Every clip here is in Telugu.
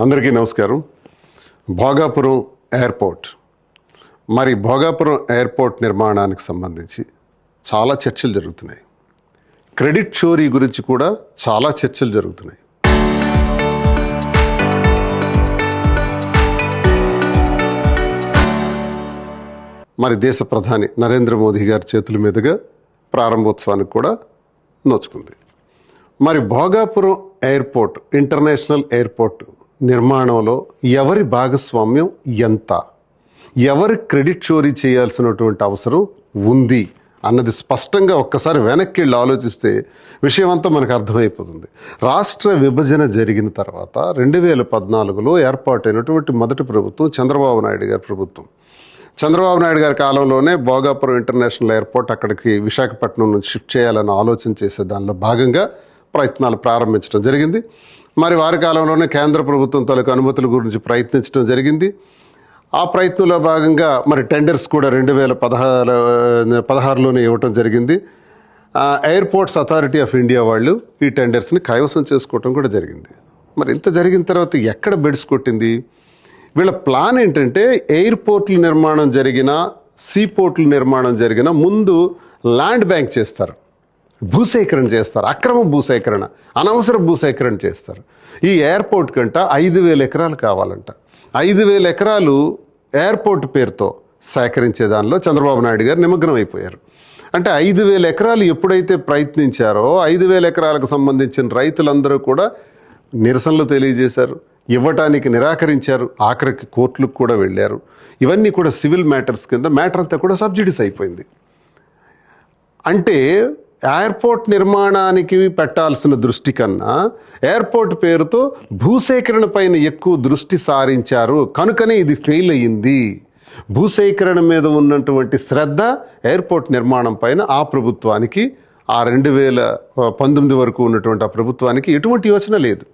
అందరికీ నమస్కారం. భోగాపురం ఎయిర్పోర్ట్ భోగాపురం ఎయిర్పోర్ట్ నిర్మాణానికి సంబంధించి చాలా చర్చలు జరుగుతున్నాయి. క్రెడిట్ చోరీ గురించి కూడా చాలా చర్చలు జరుగుతున్నాయి. దేశ ప్రధాని నరేంద్ర మోదీ గారి చేతుల మీదుగా ప్రారంభోత్సవానికి కూడా నోచుకుంది. భోగాపురం ఎయిర్పోర్ట్, ఇంటర్నేషనల్ ఎయిర్పోర్ట్ నిర్మాణంలో ఎవరి భాగస్వామ్యం ఎంత, ఎవరి క్రెడిట్ చోరీ చేయాల్సినటువంటి అవసరం ఉంది అన్నది స్పష్టంగా ఒక్కసారి వెనక్కి వెళ్ళి ఆలోచిస్తే విషయం అంతా మనకు అర్థమైపోతుంది. రాష్ట్ర విభజన జరిగిన తర్వాత 2014లో ఏర్పాటైనటువంటి మొదటి ప్రభుత్వం చంద్రబాబు నాయుడు గారి ప్రభుత్వం. చంద్రబాబు నాయుడు గారి కాలంలోనే భోగాపురం ఇంటర్నేషనల్ ఎయిర్పోర్ట్ అక్కడికి విశాఖపట్నం నుంచి షిఫ్ట్ చేయాలని ఆలోచన చేసే దానిలో భాగంగా ప్రయత్నాలు ప్రారంభించడం జరిగింది. వారి కాలంలోనే కేంద్ర ప్రభుత్వం తాలూకు అనుమతుల గురించి ప్రయత్నించడం జరిగింది. ఆ ప్రయత్నంలో భాగంగా టెండర్స్ కూడా 2016లోనే ఇవ్వటం జరిగింది. ఎయిర్పోర్ట్స్ అథారిటీ ఆఫ్ ఇండియా వాళ్ళు ఈ టెండర్స్ని కైవసం చేసుకోవటం కూడా జరిగింది. ఇంత జరిగిన తర్వాత ఎక్కడ బెడ్స్ కొట్టింది? వీళ్ళ ప్లాన్ ఏంటంటే ఎయిర్పోర్ట్ల నిర్మాణం జరిగిన, సీపోర్ట్ల నిర్మాణం జరిగిన ముందు ల్యాండ్ బ్యాంక్ చేస్తారు, భూసేకరణ చేస్తారు, అక్రమ భూసేకరణ, అనవసర భూసేకరణ చేస్తారు. ఈ ఎయిర్పోర్ట్ కంట 5,000 ఎకరాలు కావాలంట. 5,000 ఎకరాలు ఎయిర్పోర్ట్ పేరుతో సేకరించే దానిలో చంద్రబాబు నాయుడు గారు నిమగ్నం అయిపోయారు. 5,000 ఎకరాలు ఎప్పుడైతే ప్రయత్నించారో 5,000 ఎకరాలకు సంబంధించిన రైతులందరూ కూడా నిరసనలు తెలియజేశారు, ఇవ్వటానికి నిరాకరించారు, ఆఖరికి కోర్టులకు కూడా వెళ్ళారు. ఇవన్నీ కూడా సివిల్ మ్యాటర్స్ కింద మ్యాటర్ అంతా కూడా సబ్సిడీస్ అయిపోయింది. ఎయిర్పోర్ట్ నిర్మాణానికి పెట్టాల్సిన దృష్టి కన్నా ఎయిర్పోర్ట్ పేరుతో భూసేకరణ పైన ఎక్కువ దృష్టి సారించారు. కనుకనే ఇది ఫెయిల్ అయ్యింది. భూసేకరణ మీద ఉన్నటువంటి శ్రద్ధ ఎయిర్పోర్ట్ నిర్మాణం పైన ఆ ప్రభుత్వానికి, ఆ 2019 వరకు ఉన్నటువంటి ఆ ప్రభుత్వానికి ఎటువంటి యోచన లేదు.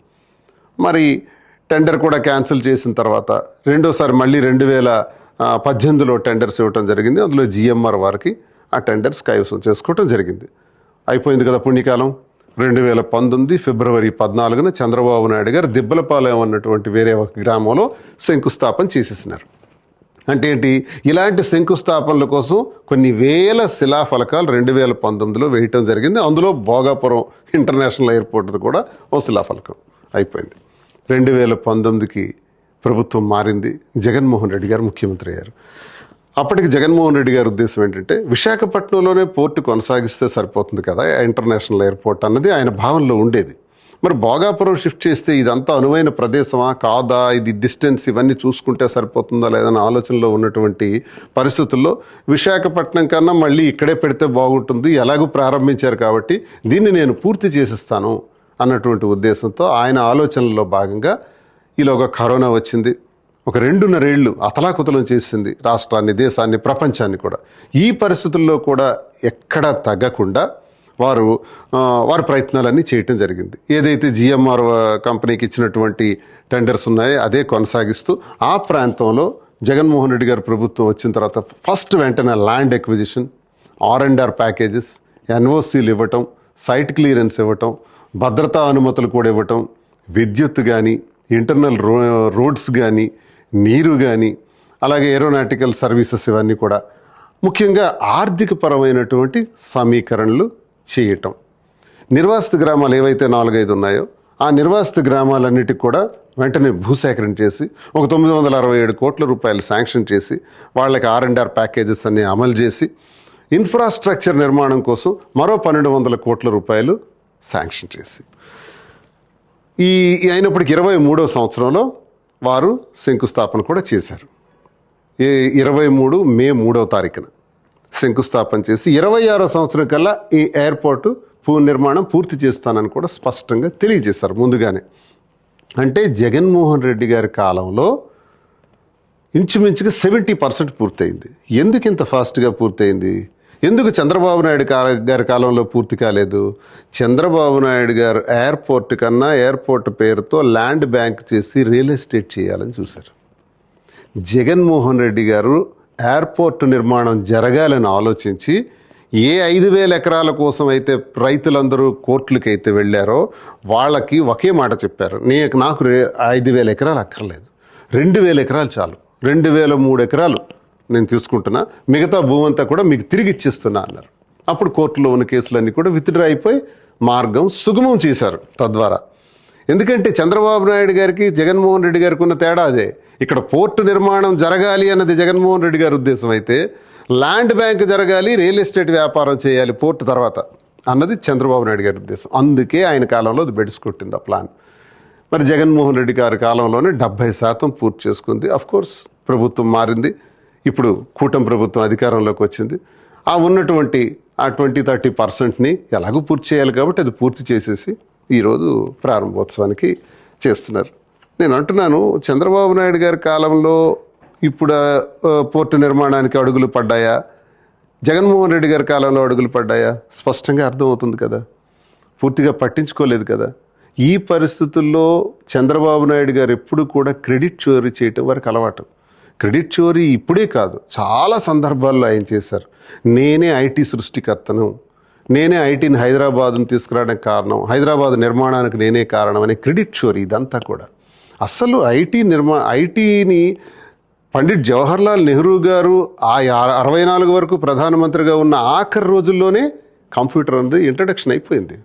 టెండర్ కూడా క్యాన్సిల్ చేసిన తర్వాత రెండోసారి మళ్ళీ 2018లో టెండర్స్ ఇవ్వటం జరిగింది. అందులో జిఎంఆర్ వారికి ఆ టెండర్స్ కైవసం చేసుకోవటం జరిగింది. అయిపోయింది కదా పుణ్యకాలం. 2019 ఫిబ్రవరి 14న చంద్రబాబు నాయుడు గారు దిబ్బలపాలెం అన్నటువంటి వేరే ఒక గ్రామంలో శంకుస్థాపన చేసేసినారు. ఏంటి? ఇలాంటి శంకుస్థాపనల కోసం కొన్ని వేల శిలాఫలకాలు 2019లో వేయటం జరిగింది. అందులో భోగాపురం ఇంటర్నేషనల్ ఎయిర్పోర్ట్ కూడా ఓ శిలాఫలకం అయిపోయింది. 2019కి ప్రభుత్వం మారింది. జగన్మోహన్ రెడ్డి గారు ముఖ్యమంత్రి అయ్యారు. అప్పటికి జగన్మోహన్ రెడ్డి గారి ఉద్దేశం ఏంటంటే విశాఖపట్నంలోనే పోర్టు కొనసాగిస్తే సరిపోతుంది కదా ఇంటర్నేషనల్ ఎయిర్పోర్ట్ అన్నది ఆయన భావనలో ఉండేది. భోగాపురం షిఫ్ట్ చేస్తే ఇదంతా అనువైన ప్రదేశమా కాదా, ఇది డిస్టెన్స్ ఇవన్నీ చూసుకుంటే సరిపోతుందా లేదన్న ఆలోచనలో ఉన్నటువంటి పరిస్థితుల్లో విశాఖపట్నం కన్నా మళ్ళీ ఇక్కడే పెడితే బాగుంటుంది, ఎలాగూ ప్రారంభించారు కాబట్టి దీన్ని నేను పూర్తి చేసిస్తాను అన్నటువంటి ఉద్దేశంతో ఆయన ఆలోచనలో భాగంగా ఈలోగా కరోనా వచ్చింది. ఒక 2.5 ఏళ్ళు అతలాకుతలం చేసింది రాష్ట్రాన్ని, దేశాన్ని, ప్రపంచాన్ని కూడా. ఈ పరిస్థితుల్లో కూడా ఎక్కడా తగ్గకుండా వారి ప్రయత్నాలన్నీ చేయటం జరిగింది. ఏదైతే జిఎంఆర్ కంపెనీకి ఇచ్చినటువంటి టెండర్స్ ఉన్నాయో అదే కొనసాగిస్తూ ఆ ప్రాంతంలో జగన్మోహన్ రెడ్డి గారి ప్రభుత్వం వచ్చిన తర్వాత ఫస్ట్ వెంటనే ల్యాండ్ ఎక్విజిషన్, R&R ప్యాకేజెస్, ఎన్ఓసీలు ఇవ్వటం, సైట్ క్లియరెన్స్ ఇవ్వటం, భద్రతా అనుమతులు కూడా ఇవ్వటం, విద్యుత్ కానీ, ఇంటర్నల్ రోడ్స్ కానీ, నీరు కానీ, అలాగే ఏరోనాటికల్ సర్వీసెస్ ఇవన్నీ కూడా ముఖ్యంగా ఆర్థిక పరమైనటువంటి సమీకరణలు చేయటం. నిర్వాసిత గ్రామాలు ఏవైతే 4-5 ఉన్నాయో ఆ నిర్వాసిత గ్రామాలన్నిటికి కూడా వెంటనే భూసేకరణ చేసి ఒక 967 కోట్ల రూపాయలు శాంక్షన్ చేసి వాళ్ళకి R&R ప్యాకేజెస్ అన్ని అమలు చేసి ఇన్ఫ్రాస్ట్రక్చర్ నిర్మాణం కోసం మరో 1,200 కోట్ల రూపాయలు శాంక్షన్ చేసి ఈ అయినప్పటికీ 23వ సంవత్సరంలో వారు శంకుస్థాపన కూడా చేశారు. 23 మే 3వ తారీఖున శంకుస్థాపన చేసి 26వ సంవత్సరం కల్లా ఈ ఎయిర్పోర్టు నిర్మాణం పూర్తి చేస్తానని కూడా స్పష్టంగా తెలియజేశారు ముందుగానే. జగన్మోహన్ రెడ్డి గారి కాలంలో ఇంచుమించుగా 70% పూర్తయింది. ఎందుకు ఇంత ఫాస్ట్గా పూర్తయింది? ఎందుకు చంద్రబాబు నాయుడు గారి కాలంలో పూర్తి కాలేదు? చంద్రబాబు నాయుడు గారు ఎయిర్పోర్ట్ కన్నా ఎయిర్పోర్ట్ పేరుతో ల్యాండ్ బ్యాంక్ చేసి రియల్ ఎస్టేట్ చేయాలని చూశారు. జగన్మోహన్ రెడ్డి గారు ఎయిర్పోర్ట్ నిర్మాణం జరగాలని ఆలోచించి ఏ 5,000 ఎకరాల కోసం అయితే రైతులందరూ కోర్టులకి అయితే వెళ్ళారో వాళ్ళకి ఒకే మాట చెప్పారు, నాకు 5,000 ఎకరాలు అక్కర్లేదు, 2,000 ఎకరాలు చాలు, 2,003 ఎకరాలు నేను తీసుకుంటున్నా, మిగతా భూమి అంతా కూడా మీకు తిరిగి ఇచ్చిస్తున్నా అన్నారు. అప్పుడు కోర్టులో ఉన్న కేసులన్నీ కూడా విత్డ్రా అయిపోయి మార్గం సుగమం చేశారు తద్వారా. ఎందుకంటే చంద్రబాబు నాయుడు గారికి జగన్మోహన్ రెడ్డి గారికి ఉన్న తేడా అదే. ఇక్కడ పోర్టు నిర్మాణం జరగాలి అన్నది జగన్మోహన్ రెడ్డి గారి ఉద్దేశం అయితే, ల్యాండ్ బ్యాంక్ జరగాలి, రియల్ ఎస్టేట్ వ్యాపారం చేయాలి పోర్టు తర్వాత అన్నది చంద్రబాబు నాయుడు గారి ఉద్దేశం. అందుకే ఆయన కాలంలో అది బెడిసికొట్టింది ఆ ప్లాన్. మరి జగన్మోహన్ రెడ్డి గారి కాలంలోనే 70% పూర్తి చేసుకుంది. కోర్స్ ప్రభుత్వం మారింది, ఇప్పుడు కూటమి ప్రభుత్వం అధికారంలోకి వచ్చింది. ఆ ఉన్నటువంటి ఆ 20-30%ని ఎలాగో పూర్తి చేయాలి కాబట్టి అది పూర్తి చేసేసి ఈరోజు ప్రారంభోత్సవానికి చేస్తున్నారు. నేను అంటున్నాను, చంద్రబాబు నాయుడు గారి కాలంలో ఇప్పుడు పోర్టు నిర్మాణానికి అడుగులు పడ్డాయా, జగన్మోహన్ రెడ్డి గారి కాలంలో అడుగులు పడ్డాయా, స్పష్టంగా అర్థమవుతుంది కదా. పూర్తిగా పట్టించుకోలేదు కదా. ఈ పరిస్థితుల్లో చంద్రబాబు నాయుడు గారు ఎప్పుడు కూడా క్రెడిట్ చోరీ చేయటం వారికి అలవాటు. క్రెడిట్ చోరీ ఇప్పుడే కాదు, చాలా సందర్భాల్లో ఆయన చేశారు. నేనే ఐటీ సృష్టికర్తను, నేనే ఐటీని హైదరాబాద్ను తీసుకురావడానికి కారణం, హైదరాబాద్ నిర్మాణానికి నేనే కారణం అనే క్రెడిట్ చోరీ ఇదంతా కూడా. అసలు ఐటీని పండిట్ జవహర్లాల్ నెహ్రూ గారు ఆ 64 వరకు ప్రధానమంత్రిగా ఉన్న ఆఖరి రోజుల్లోనే కంప్యూటర్ అనేది ఇంట్రడక్షన్ అయిపోయింది.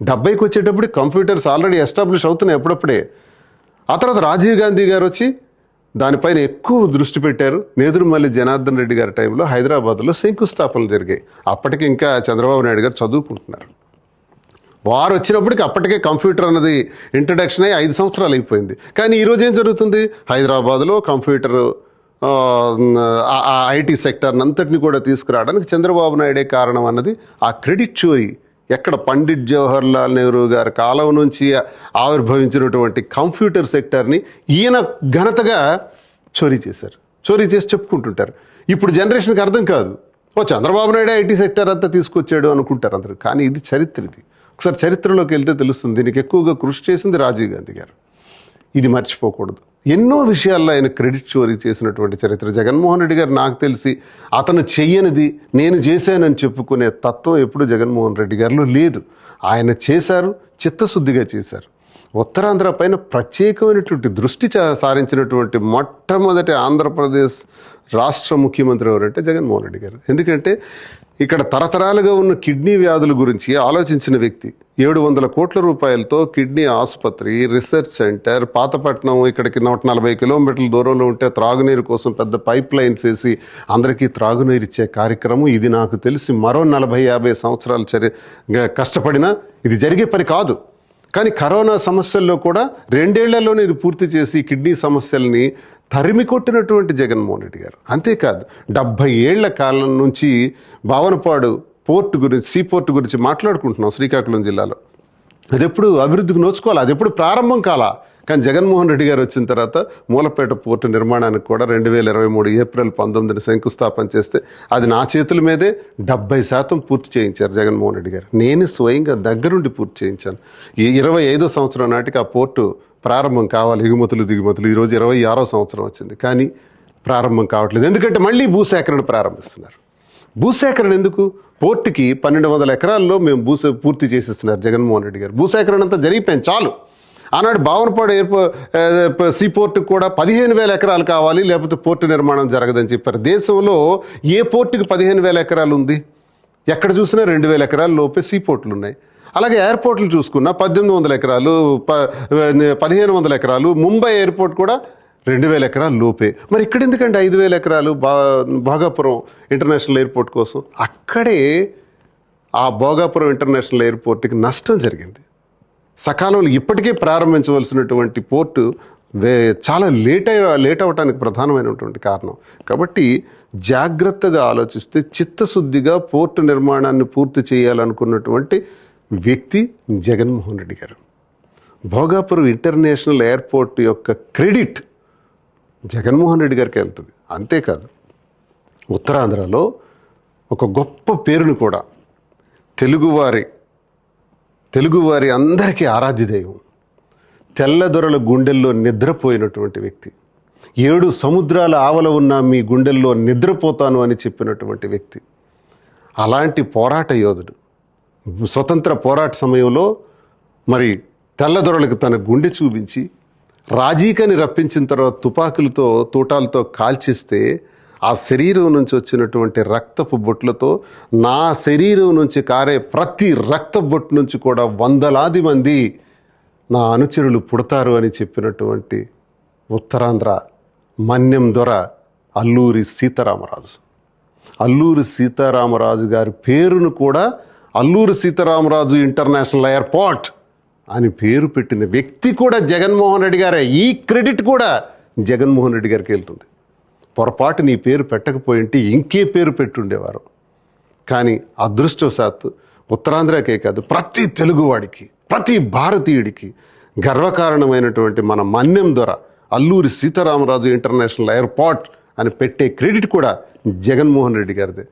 70కి వచ్చేటప్పుడు కంప్యూటర్స్ ఆల్రెడీ ఎస్టాబ్లిష్ అవుతున్నాయి అప్పుడప్పుడే. ఆ తర్వాత రాజీవ్ గాంధీ గారు వచ్చి దానిపైన ఎక్కువ దృష్టి పెట్టారు. నేదురుమల్లి జనార్దన్ రెడ్డి గారి టైంలో హైదరాబాద్లో శంకుస్థాపనలు జరిగాయి. అప్పటికి ఇంకా చంద్రబాబు నాయుడు గారు చదువుకుంటున్నారు. వారు వచ్చినప్పటికి అప్పటికే కంప్యూటర్ అన్నది ఇంట్రడక్షన్ అయ్యి 5 సంవత్సరాలు అయిపోయింది. కానీ ఈరోజు ఏం జరుగుతుంది, హైదరాబాద్లో కంప్యూటర్ ఐటీ సెక్టర్ని అంతటిని కూడా తీసుకురావడానికి చంద్రబాబు నాయుడే కారణం అన్నది ఆ క్రెడిట్ చోరీ. ఎక్కడ పండిట్ జవహర్లాల్ నెహ్రూ గారి కాలం నుంచి ఆవిర్భవించినటువంటి కంప్యూటర్ సెక్టర్ని ఈయన ఘనతగా చోరీ చేశారు. చోరీ చేసి చెప్పుకుంటుంటారు. ఇప్పుడు జనరేషన్కి అర్థం కాదు, చంద్రబాబు నాయుడు ఐటీ సెక్టర్ అంతా తీసుకొచ్చాడు అనుకుంటారు అందరూ. కానీ ఇది చరిత్ర. ఇది ఒకసారి చరిత్రలోకి వెళ్తే తెలుస్తుంది. దీనికి ఎక్కువగా కృషి చేసింది రాజీవ్ గాంధీ గారు. ఇది మర్చిపోకూడదు. ఎన్నో విషయాల్లో ఆయన క్రెడిట్ చోరీ చేసినటువంటి చరిత్ర. జగన్మోహన్ రెడ్డి గారు నాకు తెలిసి అతను చెయ్యనిది నేను చేశానని చెప్పుకునే తత్వం ఎప్పుడు జగన్మోహన్ రెడ్డి గారిలో లేదు. ఆయన చేశారు, చిత్తశుద్ధిగా చేశారు. ఉత్తరాంధ్ర పైన ప్రత్యేకమైనటువంటి దృష్టి సారించినటువంటి మొట్టమొదటి ఆంధ్రప్రదేశ్ రాష్ట్ర ముఖ్యమంత్రి ఎవరంటే జగన్మోహన్ రెడ్డి గారు. ఎందుకంటే ఇక్కడ తరతరాలుగా ఉన్న కిడ్నీ వ్యాధుల గురించి ఆలోచించిన వ్యక్తి. 700 కోట్ల రూపాయలతో కిడ్నీ ఆసుపత్రి, రీసెర్చ్ సెంటర్, పాతపట్నం ఇక్కడికి 140 కిలోమీటర్ల దూరంలో ఉంటే త్రాగునీరు కోసం పెద్ద పైప్ లైన్స్ వేసి అందరికీ త్రాగునీరు ఇచ్చే కార్యక్రమం. ఇది నాకు తెలిసి మరో 40-50 సంవత్సరాలు కష్టపడినా ఇది జరిగే పని కాదు. కానీ కరోనా సమస్యల్లో కూడా 2 ఏళ్లలోనే ఇది పూర్తి చేసి కిడ్నీ సమస్యల్ని తరిమి కొట్టినటువంటి జగన్మోహన్ రెడ్డి గారు. అంతేకాదు 70 ఏళ్ల కాలం నుంచి భావనపాడు పోర్టు గురించి, సీ పోర్టు గురించి మాట్లాడుకుంటున్నాం శ్రీకాకుళం జిల్లాలో. అది ఎప్పుడు అభివృద్ధికి నోచుకోవాలి, అది ఎప్పుడు ప్రారంభం కాలా. కానీ జగన్మోహన్ రెడ్డి గారు వచ్చిన తర్వాత మూలపేట పోర్టు నిర్మాణానికి కూడా 2023 ఏప్రిల్ 19న శంకుస్థాపన చేస్తే అది నా చేతుల మీదే 70% పూర్తి చేయించారు జగన్మోహన్ రెడ్డి గారు. నేను స్వయంగా దగ్గరుండి పూర్తి చేయించాను. ఈ 25వ సంవత్సరం నాటికి ఆ పోర్టు ప్రారంభం కావాలి, ఎగుమతులు దిగుమతులు. ఈరోజు 26వ సంవత్సరం వచ్చింది, కానీ ప్రారంభం కావట్లేదు. ఎందుకంటే మళ్ళీ భూసేకరణ ప్రారంభిస్తున్నారు. భూసేకరణ ఎందుకు? పోర్టుకి 1200 ఎకరాల్లో మేము పూర్తి చేసేస్తున్నారు జగన్మోహన్ రెడ్డి గారు. భూసేకరణ అంతా జరిగిపోయింది, చాలు. ఆనాడు భావనపాడు సీ పోర్టుకు కూడా 15,000 ఎకరాలు కావాలి, లేకపోతే పోర్టు నిర్మాణం జరగదని చెప్పారు. దేశంలో ఏ పోర్టుకి 15,000 ఎకరాలు ఉంది? ఎక్కడ చూసినా 2,000 ఎకరాల లోపే సీ పోర్టులు ఉన్నాయి. అలాగే ఎయిర్పోర్ట్లు చూసుకున్నా 1800 ఎకరాలు, 1500 ఎకరాలు. ముంబై ఎయిర్పోర్ట్ కూడా 2,000 ఎకరాలు లోపే. మరి ఇక్కడ ఎందుకంటే 5,000 ఎకరాలు భోగాపురం ఇంటర్నేషనల్ ఎయిర్పోర్ట్ కోసం? అక్కడే ఆ భోగాపురం ఇంటర్నేషనల్ ఎయిర్పోర్ట్కి నష్టం జరిగింది. సకాలంలో ఇప్పటికే ప్రారంభించవలసినటువంటి పోర్టు చాలా లేట్ అవ్వడానికి ప్రధానమైనటువంటి కారణం. కాబట్టి జాగ్రత్తగా ఆలోచిస్తే చిత్తశుద్ధిగా పోర్టు నిర్మాణాన్ని పూర్తి చేయాలనుకున్నటువంటి వ్యక్తి జగన్మోహన్ రెడ్డి గారు. భోగాపురం ఇంటర్నేషనల్ ఎయిర్పోర్ట్ యొక్క క్రెడిట్ జగన్మోహన్ రెడ్డి గారికి వెళ్తుంది. అంతేకాదు, ఉత్తరాంధ్రలో ఒక గొప్ప పేరును కూడా తెలుగువారి అందరికీ ఆరాధ్య దైవం, తెల్లదొరల గుండెల్లో నిద్రపోయినటువంటి వ్యక్తి, 7 సముద్రాల ఆవల ఉన్న మీ గుండెల్లో నిద్రపోతాను అని చెప్పినటువంటి వ్యక్తి, అలాంటి పోరాట యోధుడు స్వతంత్ర పోరాట సమయంలో మరి తెల్లదొరలకు తన గుండె చూపించి రాజీకని రప్పించిన తర్వాత తుపాకులతో తూటాలతో కాల్చిస్తే ఆ శరీరం నుంచి వచ్చినటువంటి రక్తపు బొట్లతో నా శరీరం నుంచి కారే ప్రతి రక్త బొట్టు నుంచి కూడా వందలాది మంది నా అనుచరులు పుడతారు అని చెప్పినటువంటి ఉత్తరాంధ్ర మన్యం దొర అల్లూరి సీతారామరాజు. అల్లూరి సీతారామరాజు గారి పేరును కూడా అల్లూరి సీతారామరాజు ఇంటర్నేషనల్ ఎయిర్పోర్ట్ అని పేరు పెట్టిన వ్యక్తి కూడా జగన్మోహన్ రెడ్డి గారే. ఈ క్రెడిట్ కూడా జగన్మోహన్ రెడ్డి గారికి వెళ్తుంది. పొరపాటు నీ పేరు పెట్టకపోయింటే ఇంకే పేరు పెట్టుండేవారు. కానీ అదృష్టవశాత్తు ఉత్తరాంధ్రకే కాదు, ప్రతి తెలుగువాడికి, ప్రతి భారతీయుడికి గర్వకారణమైనటువంటి మన మన్యం దొర అల్లూరి సీతారామరాజు ఇంటర్నేషనల్ ఎయిర్పోర్ట్ అని పెట్టే క్రెడిట్ కూడా జగన్మోహన్ రెడ్డి గారిదే.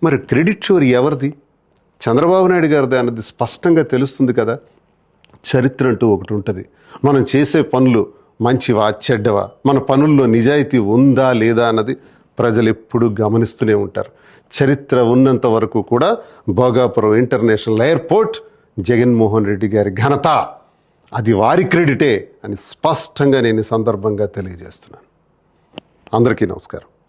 మరి క్రెడిట్ చోరీ ఎవరిది? చంద్రబాబు నాయుడు గారిదే అన్నది స్పష్టంగా తెలుస్తుంది కదా. చరిత్ర అంటూ ఒకటి ఉంటుంది. మనం చేసే పనులు మంచివా చెడ్డవా, మన పనుల్లో నిజాయితీ ఉందా లేదా అన్నది ప్రజలు ఎప్పుడూ గమనిస్తూనే ఉంటారు. చరిత్ర ఉన్నంత వరకు కూడా భోగాపురం ఇంటర్నేషనల్ ఎయిర్పోర్ట్ జగన్మోహన్ రెడ్డి గారి ఘనత, అది వారి క్రెడిటే అని స్పష్టంగా నేను ఈ సందర్భంగా తెలియజేస్తున్నాను. అందరికీ నమస్కారం.